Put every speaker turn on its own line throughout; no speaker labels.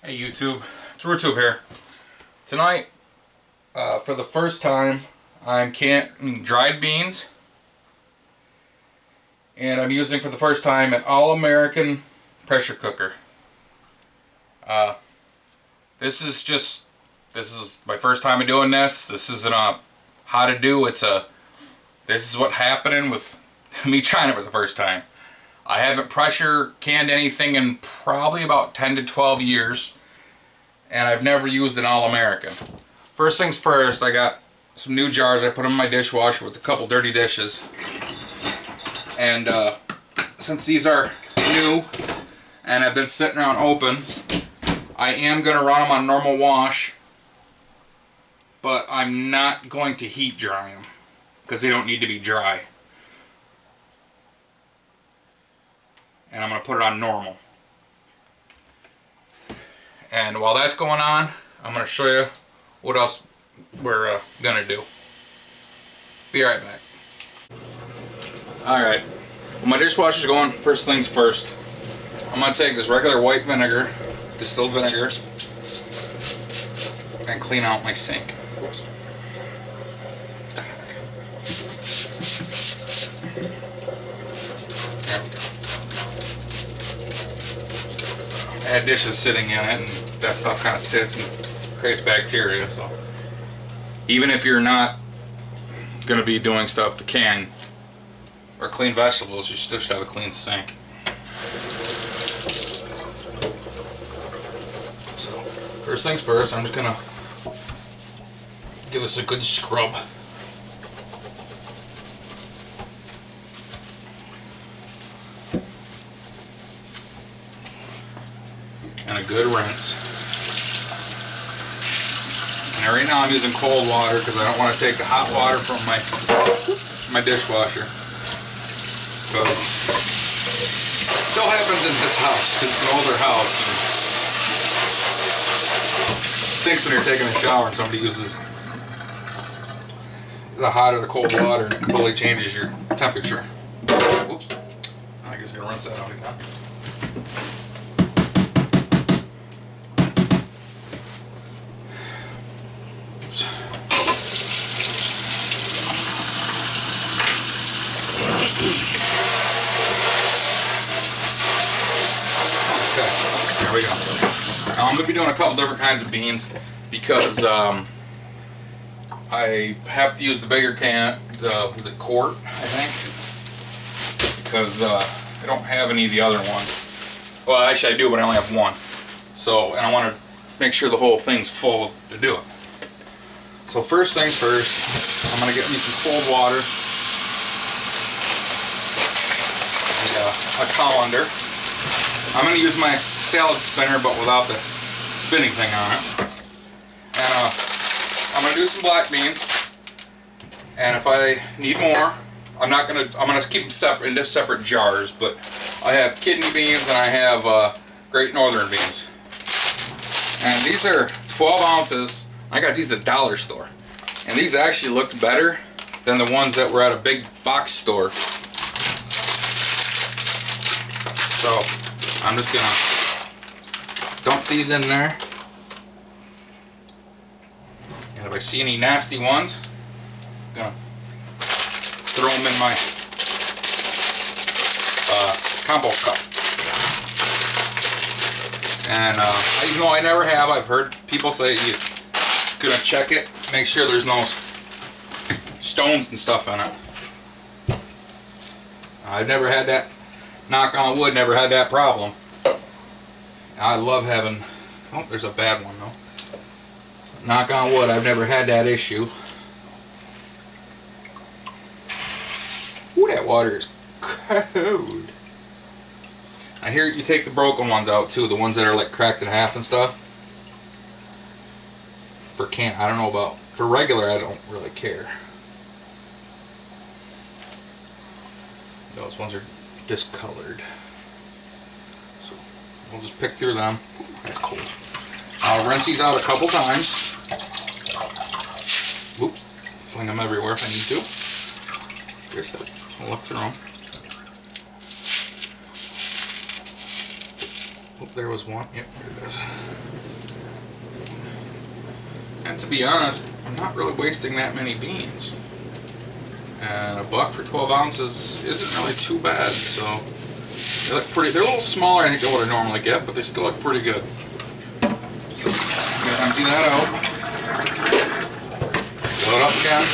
Hey YouTube, it's RuTube here. Tonight, for the first time, I'm canning dried beans, and I'm using for the first time an all-American pressure cooker. This is my first time of doing this. This isn't a how to do. This is what happening with me trying it for the first time. I haven't pressure canned anything in probably about 10 to 12 years, and I've never used an all-American. First things first, I got some new jars. I put them in my dishwasher with a couple dirty dishes. And since these are new and have been sitting around open, I am going to run them on normal wash, but I'm not going to heat dry them because they don't need to be dry. And I'm going to put it on normal. And while that's going on, I'm going to show you what else we're going to do. Be right back. Alright, well, my dishwasher's going. First things first, I'm going to take this regular white vinegar, distilled vinegar, and clean out my sink. Oops. I had dishes sitting in it, and that stuff kind of sits and creates bacteria. So even if you're not going to be doing stuff to can or clean vegetables, you still should have a clean sink. So first things first, I'm just going to give this a good scrub. And a good rinse. And right now I'm using cold water because I don't want to take the hot water from my dishwasher. Because it still happens in this house because it's an older house. It stinks when you're taking a shower and somebody uses the hot or the cold water and it completely changes your temperature. Oops. I guess I'm going to rinse that out again. Okay, there we go. Now I'm going to be doing a couple different kinds of beans because I have to use the bigger can, was it quart, I think? Because I don't have any of the other ones. Well, actually I do, but I only have one. So, and I want to make sure the whole thing's full to do it. So first things first, I'm going to get me some cold water. A colander. I'm going to use my salad spinner but without the spinning thing on it. And I'm going to do some black beans. And if I need more, I'm going to keep them separate into separate jars, but I have kidney beans and I have Great Northern beans. And these are 12 ounces. I got these at the dollar store. And these actually looked better than the ones that were at a big box store. So I'm just gonna dump these in there, and if I see any nasty ones, I'm gonna throw them in my combo cup. And even though I never have, I've heard people say you're gonna check it, make sure there's no stones and stuff in it. I've never had that. Knock on wood, never had that problem. I love having, oh, there's a bad one though. Knock on wood, I've never had that issue. Ooh, that water is cold. I hear you take the broken ones out too, the ones that are like cracked in half and stuff. For can, I don't know about, for regular I don't really care. Those ones are discolored. So we'll just pick through them. That's cold. I'll rinse these out a couple times. Oops. Fling them everywhere if I need to. Here's that. I'll look through them. Oh, there was one. Yep, there it is. And to be honest, I'm not really wasting that many beans. And $1 for 12 ounces isn't really too bad. So they look pretty. They're a little smaller, I think, than what I normally get, but they still look pretty good. So I'm gonna empty that out. Fill it up again.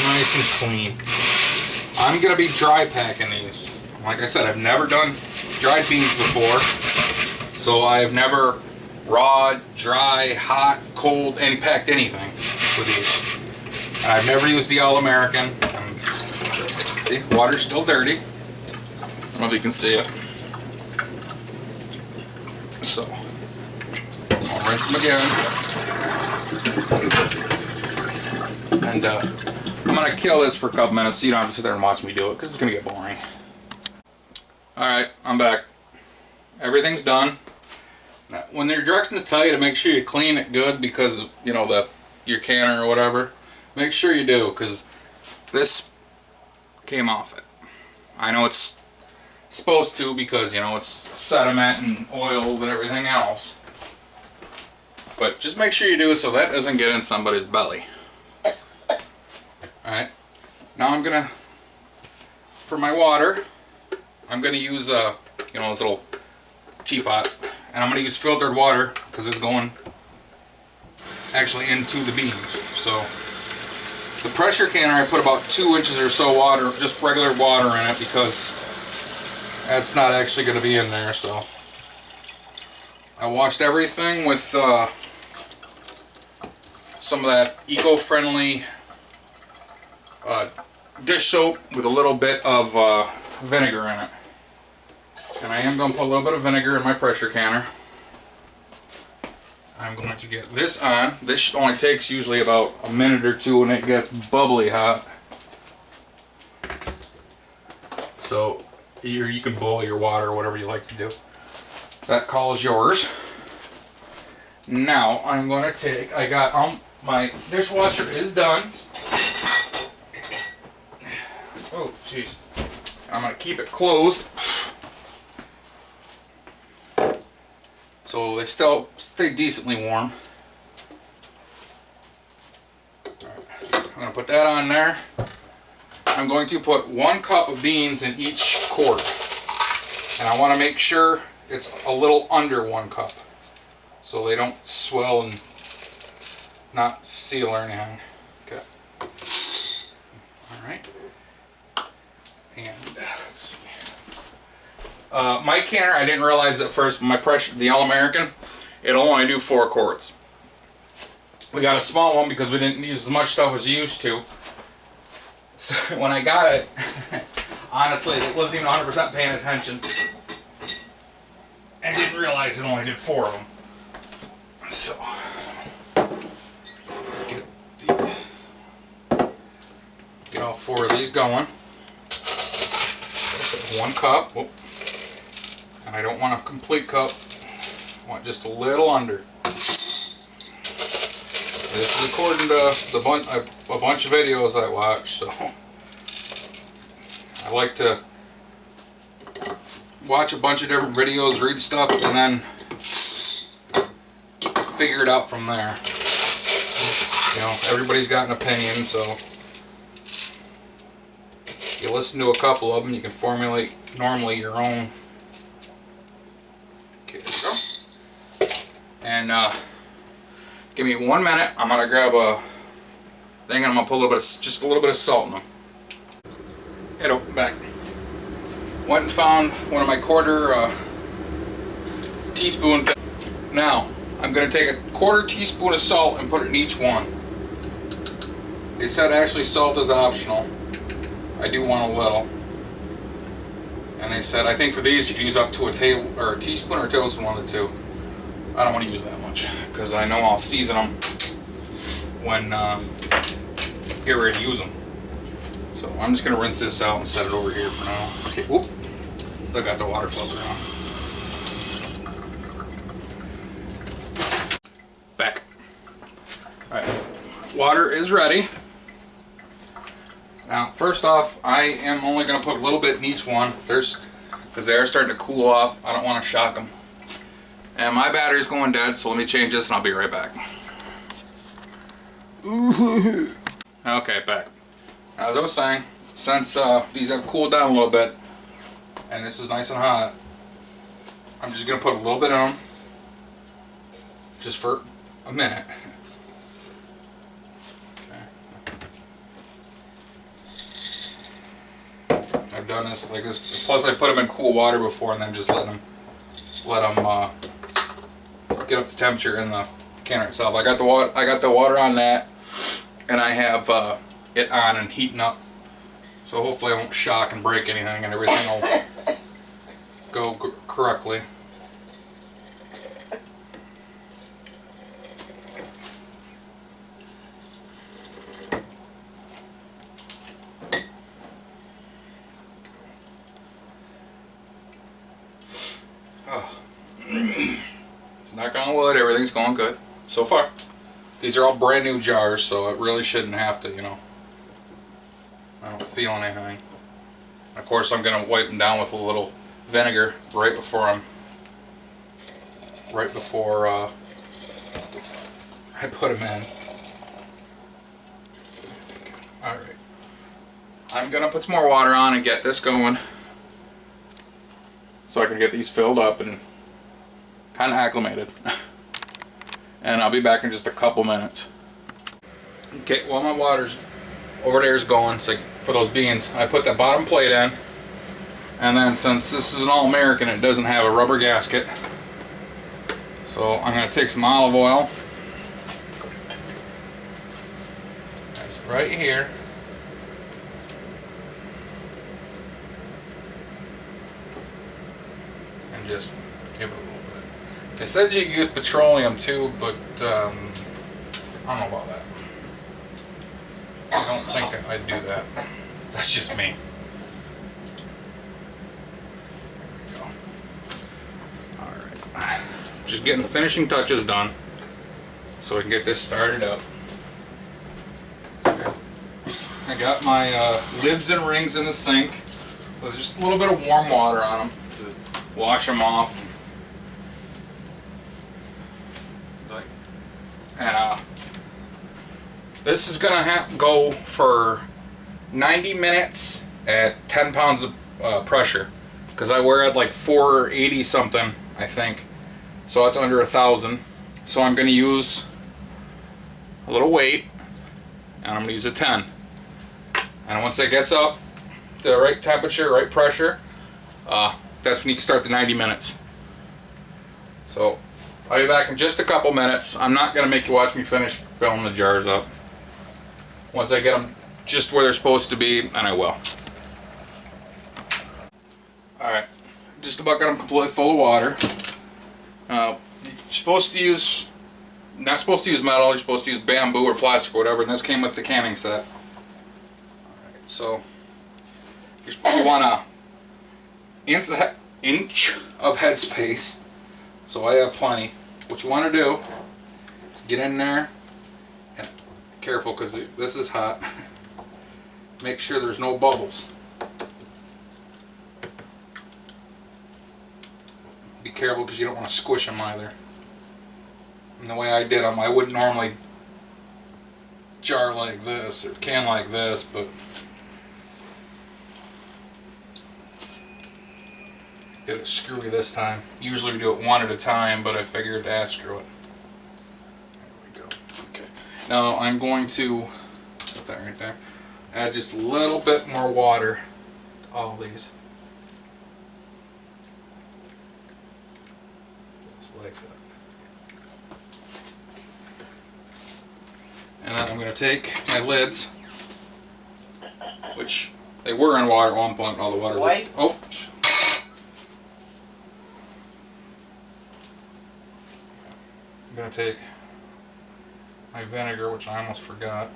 Nice and clean. I'm gonna be dry packing these. Like I said, I've never done dried beans before, so I've never raw, dry, hot, cold, packed anything with these. And I've never used the All-American. See, water's still dirty. I don't know if you can see it. So I'll rinse them again. And I'm gonna kill this for a couple minutes so you don't have to sit there and watch me do it because it's gonna get boring. Alright, I'm back. Everything's done. Now, when the directions tell you to make sure you clean it good because of, you know, your canner or whatever, make sure you do, because this came off it. I know it's supposed to because, you know, it's sediment and oils and everything else. But just make sure you do it so that doesn't get in somebody's belly. Alright, now I'm gonna, for my water, I'm gonna use, you know, those little teapots, and I'm gonna use filtered water because it's going actually into the beans. So the pressure canner, I put about 2 inches or so water, just regular water in it, because that's not actually gonna be in there. So I washed everything with some of that eco-friendly dish soap with a little bit of vinegar in it. And I am going to put a little bit of vinegar in my pressure canner. I'm going to get this on. This only takes usually about a minute or two and it gets bubbly hot. So you can boil your water or whatever you like to do. That call is yours. Now I'm going to take, I got my dishwasher is done. Oh, jeez. I'm going to keep it closed so they still stay decently warm. I'm going to put that on there. I'm going to put 1 cup of beans in each quart. And I want to make sure it's a little under 1 cup so they don't swell and not seal or anything. Okay. Alright. And let's see. My canner, I didn't realize at first, my pressure, the All-American, it'll only do 4 quarts. We got a small one because we didn't use as much stuff as we used to. So when I got it, honestly, it wasn't even 100% paying attention. And didn't realize it only did 4 of them. So, get all 4 of these going. 1 cup. Whoop. And I don't want a complete cup. I want just a little under. This is according to a bunch of videos I watch, so I like to watch a bunch of different videos, read stuff, and then figure it out from there. You know, everybody's got an opinion, so you listen to a couple of them, you can formulate normally your own. Okay, there we go. And give me 1 minute. I'm gonna grab a thing and I'm gonna put just a little bit of salt in them. Head open back. Went and found one of my 1/4 teaspoon. Now I'm gonna take a 1/4 teaspoon of salt and put it in each one. They said actually salt is optional. I do want a little. And they said I think for these you can use up to a teaspoon or a tablespoon, one of the two. I don't want to use that much because I know I'll season them when get ready to use them. So I'm just gonna rinse this out and set it over here for now. Okay, whoop. Still got the water filter water is ready. Now, first off, I am only going to put a little bit in each one. Because they are starting to cool off. I don't want to shock them. And my battery's going dead, so let me change this and I'll be right back. Okay, back. As I was saying, since these have cooled down a little bit, and this is nice and hot, I'm just going to put a little bit in them. Just for a minute. I've done this like this. Plus, I put them in cool water before, and then just let them get up the temperature in the canner itself. I got the water on that, and I have it on and heating up. So hopefully, I won't shock and break anything, and everything will go correctly. Knock on wood, everything's going good so far. These are all brand new jars, so it really shouldn't have to, you know. I don't feel anything. Of course, I'm going to wipe them down with a little vinegar right before I put them in. Alright. I'm going to put some more water on and get this going so I can get these filled up and kind of acclimated. And I'll be back in just a couple minutes. Okay, while my water's over there is going, so for those beans, I put the bottom plate in, and then since this is an all-American, it doesn't have a rubber gasket, so I'm going to take some olive oil. That's right here. And just give it a little bit. They said you could use petroleum too, but I don't know about that. I don't think I'd do that. That's just me. There we go. Alright. Just getting the finishing touches done so I can get this started up. I got my lids and rings in the sink with just a little bit of warm water on them to wash them off. And this is gonna go for 90 minutes at 10 pounds of pressure, because I wear it like 480 something, I think, so it's under 1,000. So I'm gonna use a little weight, and I'm gonna use a 10. And once it gets up to the right temperature, right pressure, that's when you can start the 90 minutes. So I'll be back in just a couple minutes. I'm not going to make you watch me finish filling the jars up. Once I get them just where they're supposed to be, and I will. Alright, just about got them completely full of water. You're supposed to use, not supposed to use metal, you're supposed to use bamboo or plastic or whatever, and this came with the canning set. Alright, so you want an inch of headspace, so I have plenty. What you want to do is get in there, and careful because this is hot. Make sure there's no bubbles. Be careful because you don't want to squish them either. And the way I did them, I wouldn't normally jar like this or can like this, but did it screwy this time. Usually we do it one at a time, but I figured, screw it. There we go. Okay. Now I'm going to set that right there. Add just a little bit more water to all these. Just like that. And then I'm going to take my lids, which they were in water at one point, all the water.
White?
Oh. I'm going to take my vinegar, which I almost forgot.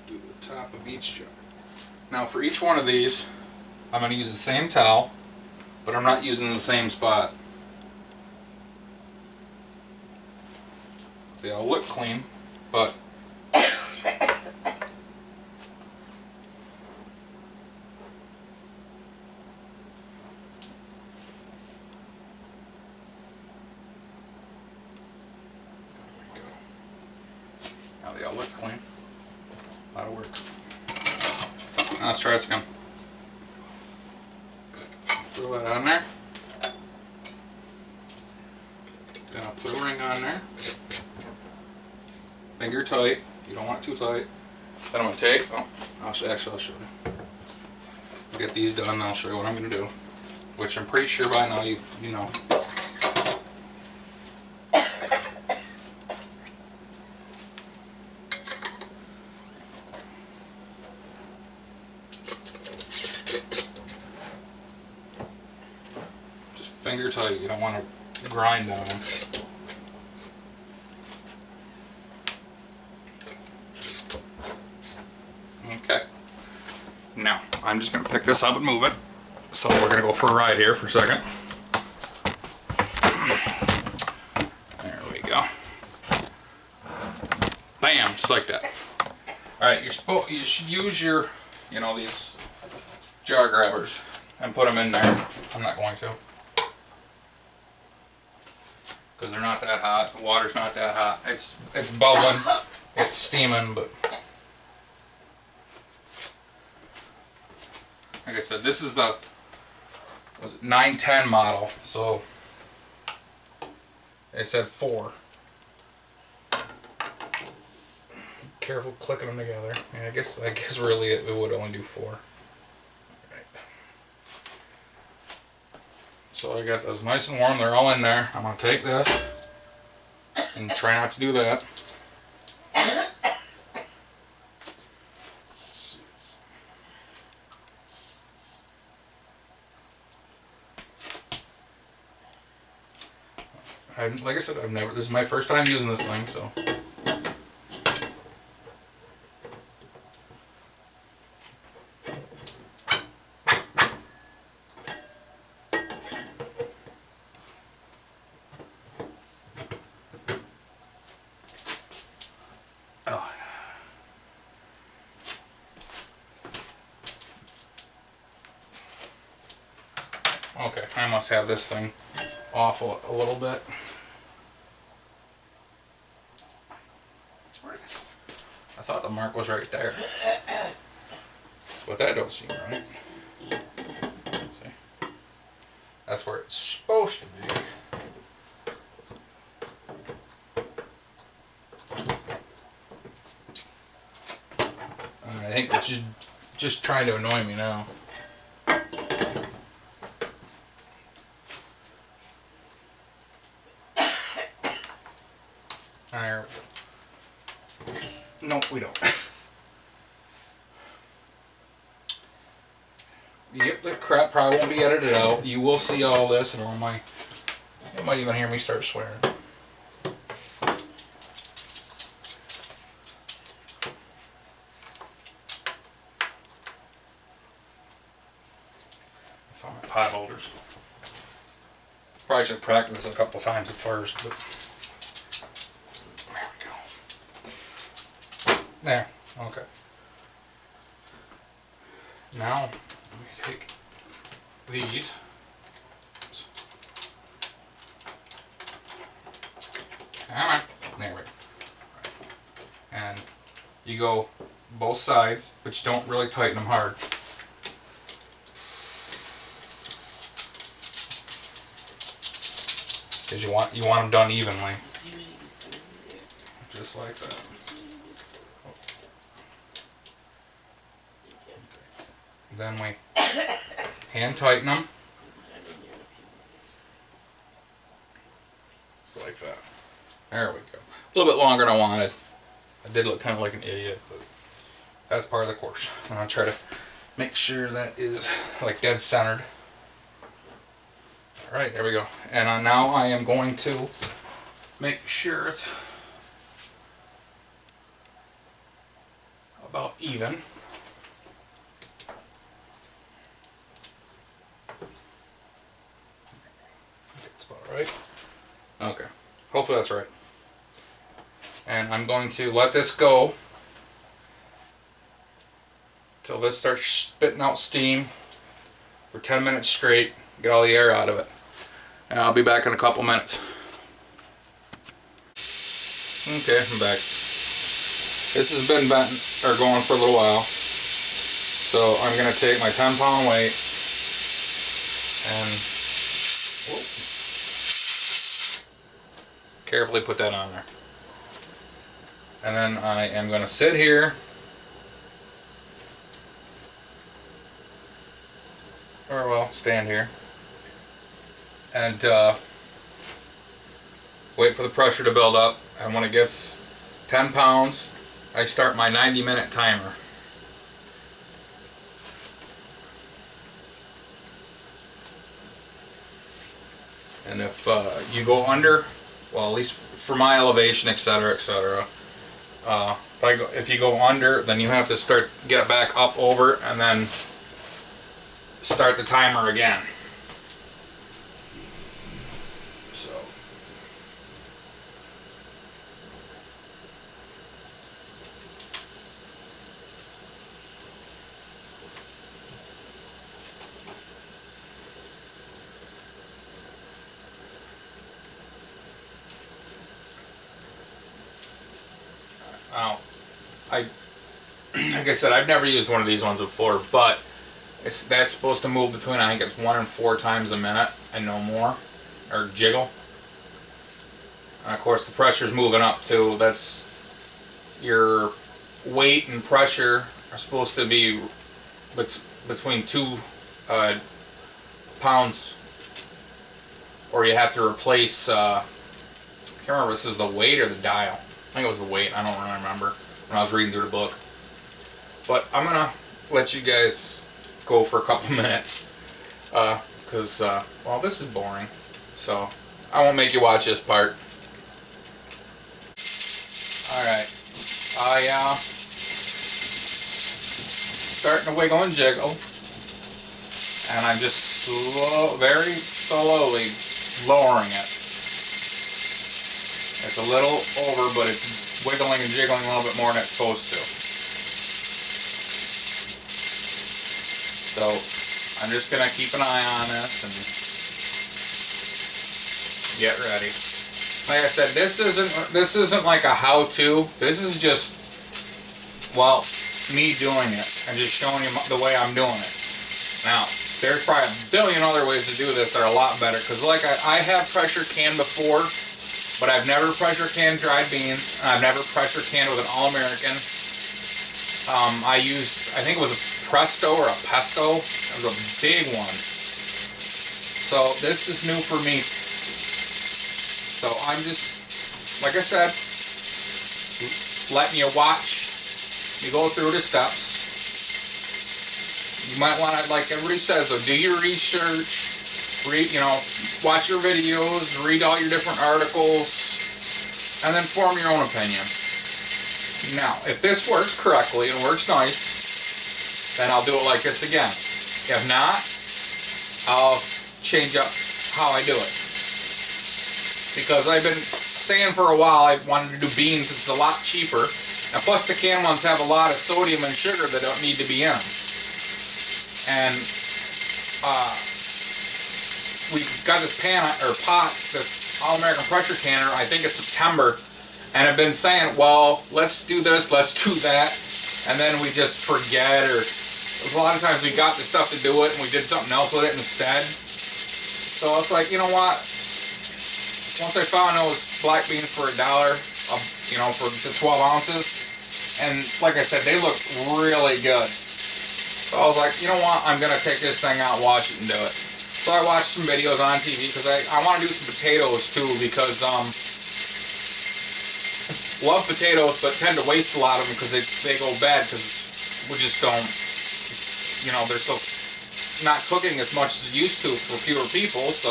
Do the top of each jar. Now for each one of these, I'm going to use the same towel, but I'm not using the same spot. They all look clean, but now they all look clean. A lot of work. Now let's try this again. Throw that on there. Then I'll put a ring on there. Finger tight. You don't want it too tight. Then I'm going to take, I'll show you. I'll get these done and I'll show you what I'm going to do. Which I'm pretty sure by now you know. Just finger tight. You don't want to grind on them. Okay. Now, I'm just going to pick this up and move it. So we're going to go for a ride here for a second. There we go. Bam, just like that. Alright, you should use your, these jar grabbers and put them in there. I'm not going to. Because they're not that hot. The water's not that hot. It's bubbling. It's steaming, but like I said, this is the 910 model, so they said 4. Careful clicking them together. Yeah, I guess really it would only do 4. Right. So I got those nice and warm. They're all in there. I'm gonna take this and try not to do that. Like I said, this is my first time using this thing, so. Oh. Okay, I must have this thing off a little bit. I thought the mark was right there, but that don't seem right. See? That's where it's supposed to be. I think it's just trying to annoy me now. There we go. Nope, we don't. Yep, the crap probably won't be edited out. You will see all this, and you might even hear me start swearing. Find my pot holders. Probably should practice a couple times at first, but there we go. There, okay. Now, let me take these. Come on. There we go. And you go both sides, but you don't really tighten them hard. Because you want them done evenly. Just like that. Then we hand tighten them. Just like that. There we go. A little bit longer than I wanted. I did look kind of like an idiot, but that's part of the course. And I'll try to make sure that is like dead centered. Alright, there we go. And now I am going to make sure it's about even. That's about right. Okay. Hopefully that's right. And I'm going to let this go till this starts spitting out steam for 10 minutes straight, get all the air out of it. And I'll be back in a couple minutes. Okay, I'm back. This has been going for a little while. So I'm going to take my 10-pound weight and carefully put that on there. And then I am going to sit here or well, stand here and wait for the pressure to build up, and when it gets 10 pounds I start my 90-minute timer. And if you go under, well, at least for my elevation, etc., etc., if you go under, then you have to get it back up over and then start the timer again. So like I said, I've never used one of these ones before, but that's supposed to move between, I think it's 1 and 4 times a minute and no more, or jiggle. And of course the pressure's moving up too. That's your weight and pressure are supposed to be between 2 pounds, or you have to replace, I can't remember if this is the weight or the dial. I think it was the weight, I don't really remember when I was reading through the book. But I'm gonna let you guys go for a couple minutes, because well, this is boring, so I won't make you watch this part. Alright, starting to wiggle and jiggle, and I'm just very slowly lowering it. It's a little over, but it's wiggling and jiggling a little bit more than it's supposed to. So I'm just going to keep an eye on this and get ready. Like I said, this isn't like a how-to. This is just, well, me doing it and just showing you the way I'm doing it. Now, there's probably a billion other ways to do this that are a lot better, because like I have pressure canned before, but I've never pressure canned dried beans, and I've never pressure canned with an All-American. I used, I think it was a Presto or a Pesto. It was a big one. So this is new for me. So I'm just, like I said, letting you watch me go through the steps. You might want to, like everybody says, so do your research, watch your videos, read all your different articles, and then form your own opinion. Now, if this works correctly and works nice, then I'll do it like this again. If not, I'll change up how I do it. Because I've been saying for a while I wanted to do beans, it's a lot cheaper. And plus the canned ones have a lot of sodium and sugar that don't need to be in them. And we got this pot, this All-American pressure canner, I think it's September, and I've been saying, well, let's do this, let's do that, and then we just forget, or a lot of times we got the stuff to do it and we did something else with it instead. So it's like, you know what, once I found those black beans for $1, for the 12 ounces, and like I said, they look really good. So I was like, you know what, I'm going to take this thing out, wash it, and do it. So I watched some videos on TV, because I want to do some potatoes too, because love potatoes, but tend to waste a lot of them because they go bad, because we just don't, they're still not cooking as much as it used to for fewer people, so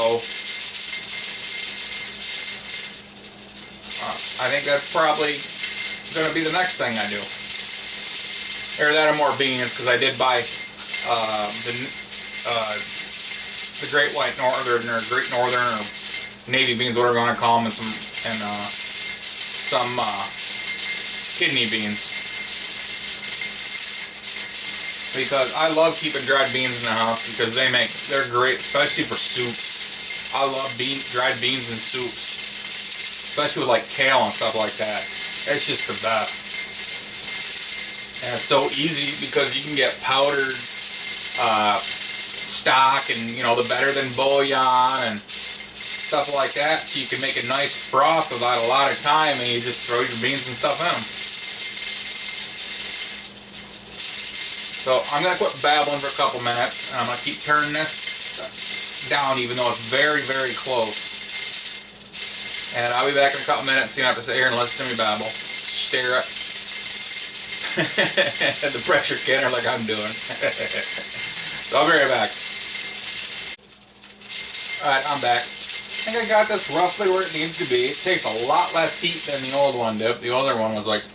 I think that's probably going to be the next thing I do. Or that or more beans, because I did buy the Great White Northern, or Great Northern, or Navy beans, whatever you want to call them, and some kidney beans. Because I love keeping dried beans in the house because they're great, especially for soups. I love dried beans in soups, especially with like kale and stuff like that. It's just the best. And it's so easy because you can get powdered stock and, you know, the better than bouillon and stuff like that. So you can make a nice broth without a lot of time, and you just throw your beans and stuff in them. So I'm going to quit babbling for a couple minutes, and I'm going to keep turning this down even though it's very, very close. And I'll be back in a couple minutes, so you don't have to sit here and listen to me babble. Stare at the pressure canner like I'm doing. So I'll be right back. Alright, I'm back. I think I got this roughly where it needs to be. It takes a lot less heat than the old one did. The other one was like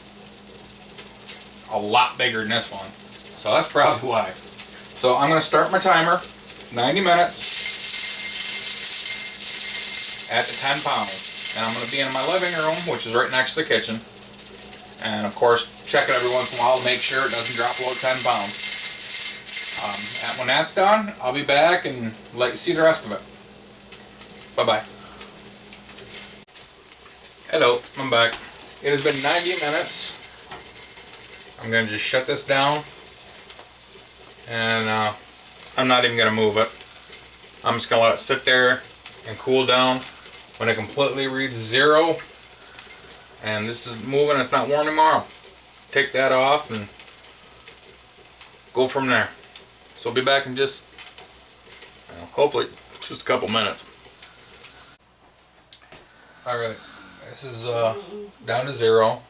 a lot bigger than this one. So that's probably why. So I'm going to start my timer. 90 minutes at the 10 pounds. And I'm going to be in my living room, which is right next to the kitchen. And of course, check it every once in a while to make sure it doesn't drop below 10 pounds. And when that's done, I'll be back and let you see the rest of it. Bye-bye. Hello, I'm back. It has been 90 minutes. I'm going to just shut this down. And I'm not even going to move it. I'm just going to let it sit there and cool down. When it completely reads 0, and this is moving, it's not warm anymore, take that off and go from there. So I'll be back in just, hopefully, just a couple minutes. Alright, this is down to 0.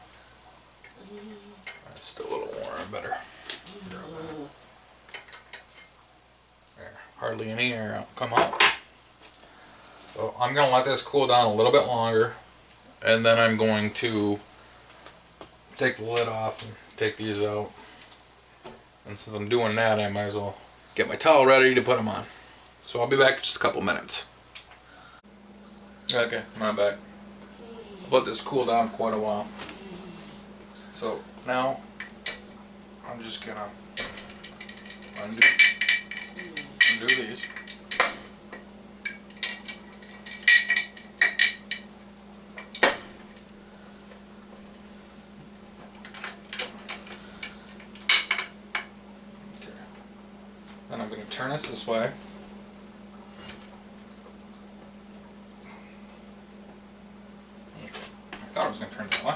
It's still a little warm, better. There, hardly any air come out. So I'm going to let this cool down a little bit longer, and then I'm going to take the lid off and take these out. And since I'm doing that, I might as well get my towel ready to put them on. So I'll be back in just a couple minutes. Okay, I'm back. I'll let this cool down quite a while. So now I'm just going to undo these. Then I'm going to turn this way. Okay. I thought I was going to turn that way.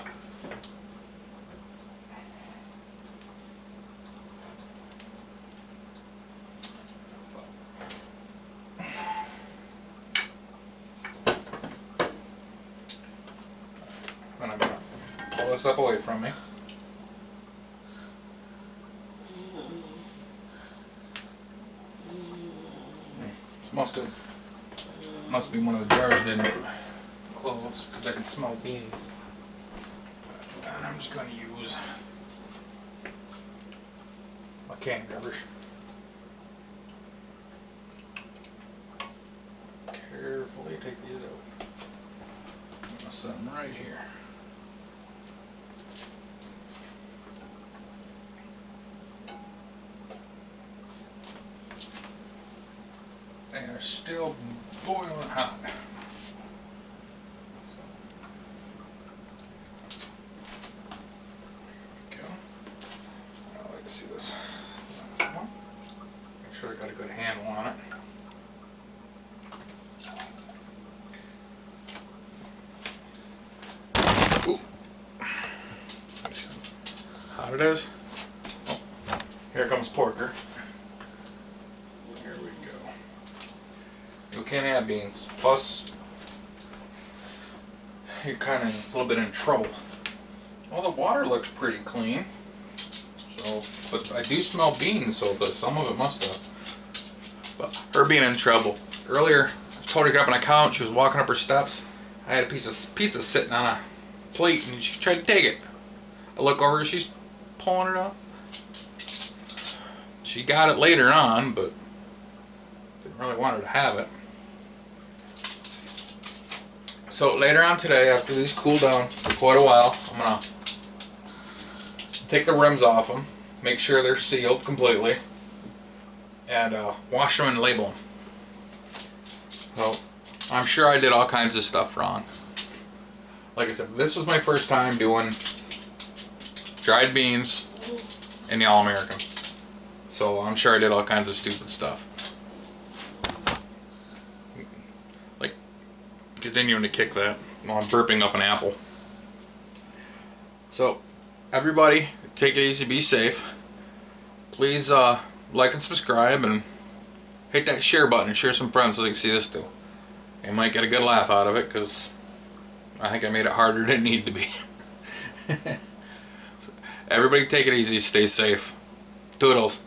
Then I'm going to pull this up away from me. Smells good. Must be one of the jars didn't close because I can smell beans. And I'm just going to use my can grabbers. Carefully take these out. I'm going to set them right here. They are still boiling hot. There we go. I like to see this last one. Make sure I got a good handle on it. Ooh. How hot it is. Oh, here comes Porker. You can't have beans. Plus, you're kind of a little bit in trouble. Well, the water looks pretty clean. So, but I do smell beans, so some of it must have. But her being in trouble. Earlier, I told her to get up on a couch. She was walking up her steps. I had a piece of pizza sitting on a plate, and she tried to take it. I look over, she's pulling it off. She got it later on, but didn't really want her to have it. So later on today, after these cool down for quite a while, I'm gonna take the rims off them, make sure they're sealed completely, and wash them and label them. So I'm sure I did all kinds of stuff wrong. Like I said, this was my first time doing dried beans in the All-American. So I'm sure I did all kinds of stupid stuff. Like continuing to kick that while I'm burping up an apple. So everybody, take it easy, be safe. Please like and subscribe and hit that share button and share some friends so they can see this too. You might get a good laugh out of it because I think I made it harder than it needed to be. So, everybody take it easy, stay safe. Toodles.